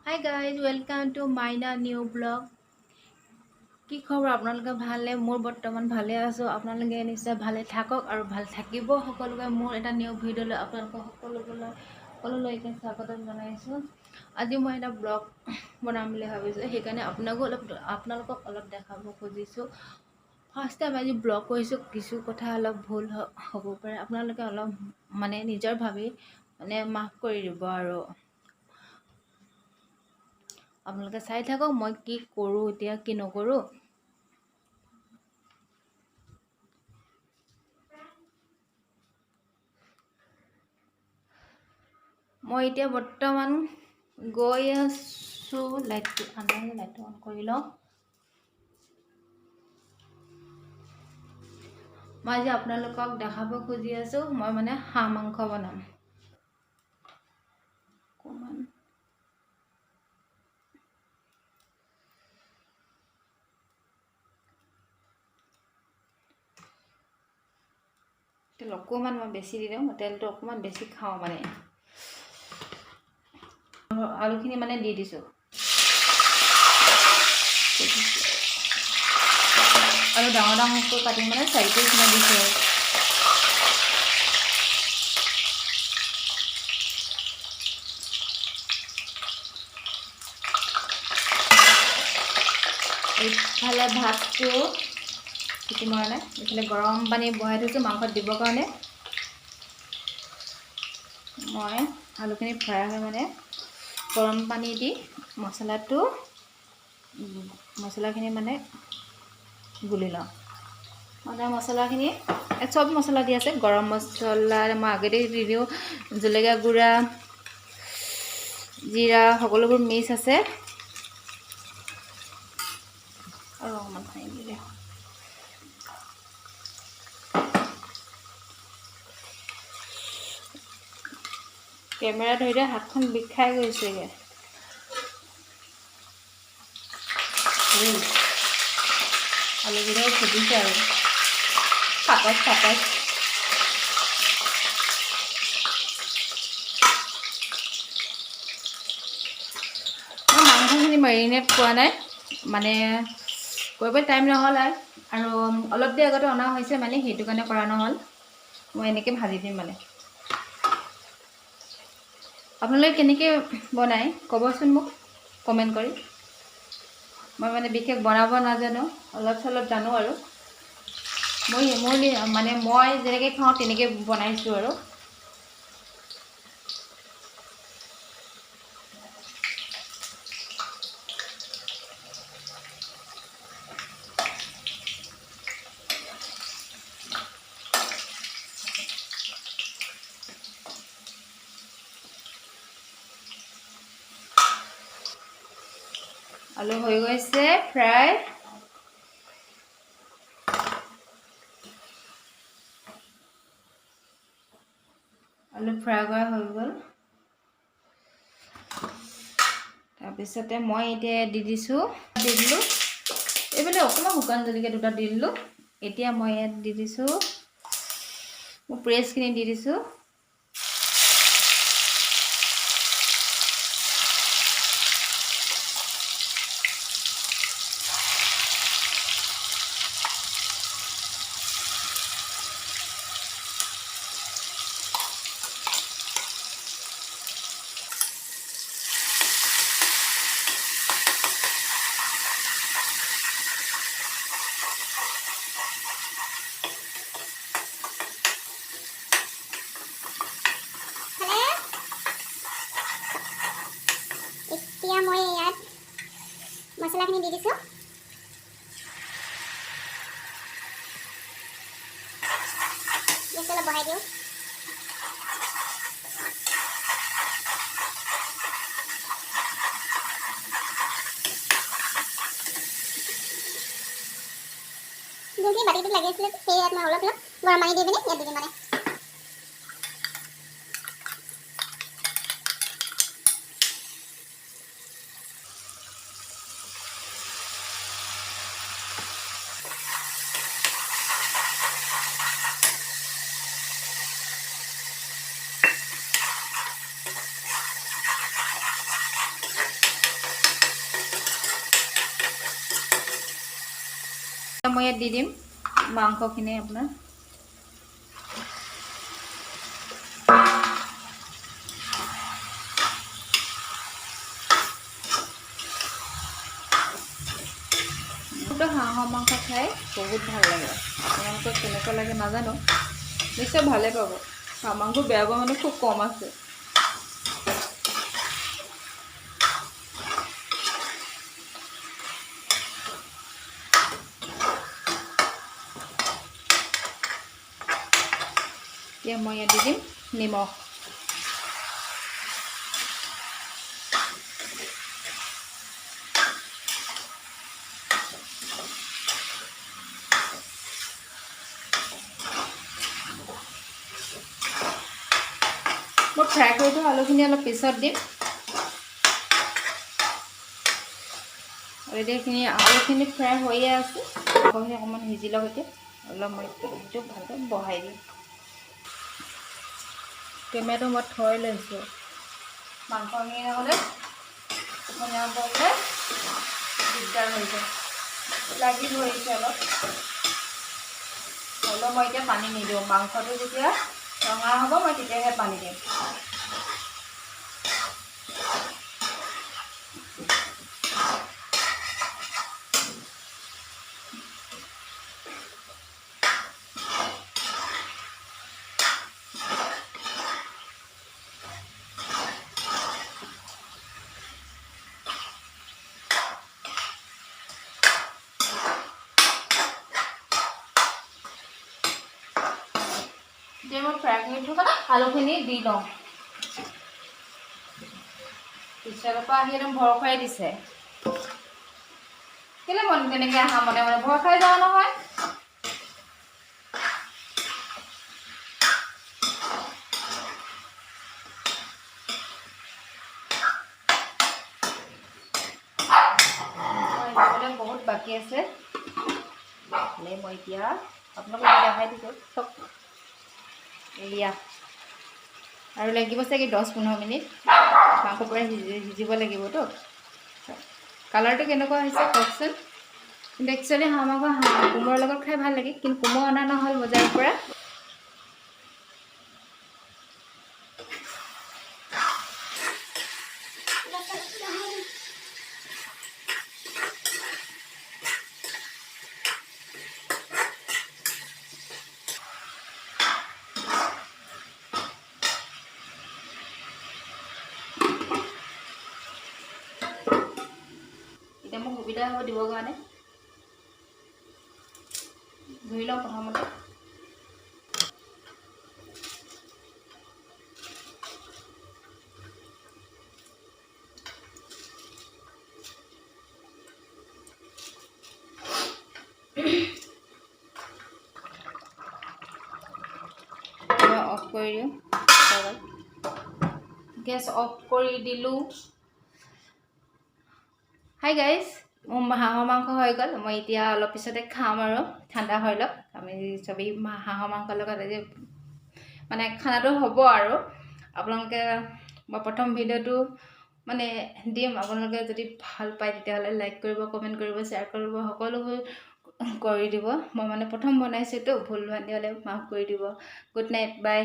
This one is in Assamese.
Hi guys, welcome to Maina new blog. কি খবৰ আপোনালোকে ভালে মোৰ বৰ্তমান ভালে আছো আপোনালোকে নিশ্চয় ভালে থাকক আৰু ভাল থাকিব সকলোকে মোৰ এটা নিউ ভিডিঅ'লৈ আপোনালোকক সকলোলৈকে স্বাগতম জনাইছো আজি মই এটা ব্লগ বনাম বুলি ভাবিছো সেইকাৰণে আপোনালোকক অলপ দেখাব খুজিছো ফাৰ্ষ্ট টাইম আজি ব্লগ কৰিছো কিছু কথা অলপ ভুল হ'ব পাৰে আপোনালোকে অলপ মানে নিজৰ ভাবি মানে মাফ কৰি দিব আৰু আপোনালোকে চাই থাকক মই কি কৰো এতিয়া কি নকৰো মই এতিয়া বৰ্তমান গৈ আছো লাইটটো অন কৰি লওঁ মই আজি আপোনালোকক দেখাব খুজি আছো মই মানে হাঁহ মাংস বনাম অকমান তেল অকমান মই বেছি দি দিওঁ তেলটো অকমান বেছি খাওঁ মানে আলুখিনি মানে দি দিছো আৰু ডাঙৰ ডাঙৰকৈ কাটি মানে 4 পিচ মান দিছো এইফালে ভাতটো চিটি মৰা নাই এইফালে গৰম পানী বহাই থৈছো মাংসত দিবৰ কাৰণে মই আলুখিনি ফ্ৰাই হৈ মানে গৰম পানী দি মছলাখিনি মানে গুলি লওঁ মানে মছলাখিনি চব মছলা দি আছে গৰম মছলা মই আগতে দি দিওঁ জলকীয়া গুড়া জিৰা সকলোবোৰ মিক্স আছে আৰু অকণমান পানী দিলে কেমেৰা ধৰিলে হাতখন বিষাই গৈছেগে আলুকেইটাও ফুটিছে আৰু ফাটাচ মই মাংসখিনি মেৰিনেট কৰা নাই মানে কৰিব টাইম নহ'ল আৰু অলপ দেৰি আগতে অনা হৈছে মানে সেইটো কাৰণে কৰা নহ'ল মই এনেকৈ ভাজি দিম মানে আপোনালোকে কেনেকৈ বনায় ক'বচোন মোক কমেণ্ট কৰি মই মানে বিশেষ বনাব নাজানো অলপ চলপ জানো আৰু মই যেনেকৈ খাওঁ তেনেকৈ বনাইছোঁ আৰু আলু হৈ গৈছে ফ্ৰাই আলু ফ্ৰাই কৰা হৈ গ'ল তাৰপিছতে মই এতিয়া দি দিলোঁ এইফালে অকণমান শুকান জলকীয়া দুটা দি দিলোঁ এতিয়া মই ইয়াত দি দিছোঁ পেষ্টখিনি দি দিছোঁ এতিয়া মই ইয়াত মছলাখিনি দি দিছোঁ গেছ অলপ বঢ়াই দিওঁ যোনখিনি বাতিটোত লাগি আছিলে সেই ইয়াত মই অলপ গৰম পানী দি পিনে ইয়াত দি দিম মানে মই ইয়াত দি দিম মাংসখিনি আপোনাৰ হাঁহৰ মাংস খাই বহুত ভাল লাগে আপোনালোকৰ কেনেকুৱা লাগে নাজানো নিশ্চয় ভালে পাব হাঁহ মাংস বেয়া পোৱা মানে খুব কম আছে এতিয়া মই ইয়াত দি দিম নিমখ মই ফ্ৰাই কৰি থোৱা আলুখিনি অলপ পিছত দিম আৰু এইখিনি আলুখিনি ফ্ৰাই হৈয়ে আছে মাংসখিনি অকণমান সিজি লওক এতিয়া অলপ মই এইটো ভালকৈ বহাই দিম টমেটো মই থৈ লৈছোঁ মাংসখিনি নহ'লে বনাবলৈ দিগদাৰ হৈ যায় লাগি ধৰিছে অলপ মই এতিয়া পানী নিদিওঁ মাংসটো যেতিয়া ৰঙা হ'ব মই তেতিয়াহে পানী দিম এতিয়া মই ফ্ৰাই কৰি থকা আলুখিনি দি লওঁ পিছফালৰ পৰা আহি একদম ভৰ খুৱাই দিছে কেলৈ মন তেনেকৈ আহা মনে মনে ভৰ খাই যাওঁ নহয় বহুত বাকী আছে মই এতিয়া আপোনালোকক দেখাই দিছোঁ চব এয়া আৰু লাগিব চাগে 10-15 মিনিট মাংস পৰা সিজিব লাগিবতো কালাৰটো কেনেকুৱা হৈছে কওকচোন কিন্তু একচুৱেলি হাঁহ মাংস কোমোৰাৰ লগত খাই ভাল লাগে কিন্তু কোমোৰা অনা নহ'ল বজাৰৰ পৰা এতিয়া মোক সুবিধা হ'ব দিবৰ কাৰণে ধুই লওঁ প্ৰথমতে অফ কৰি দিওঁ গেছ অফ কৰি দিলোঁ হাই গাইজ মোৰ হাঁহৰ মাংস হৈ গ'ল মই এতিয়া অলপ পিছতে খাম আৰু ঠাণ্ডা হৈ লওক আমি চবেই হাঁহৰ মাংসৰ লগত আজি মানে খানাটো হ'ব আৰু আপোনালোকে মই প্ৰথম ভিডিঅ'টো মানে দিম আপোনালোকে যদি ভাল পায় তেতিয়াহ'লে লাইক কৰিব কমেণ্ট কৰিব শ্বেয়াৰ কৰিব সকলোবোৰ কৰি দিব মই মানে প্ৰথম বনাইছোঁতো ভুল ভ্ৰান্তি হ'লে মাফ কৰি দিব গুড নাইট বাই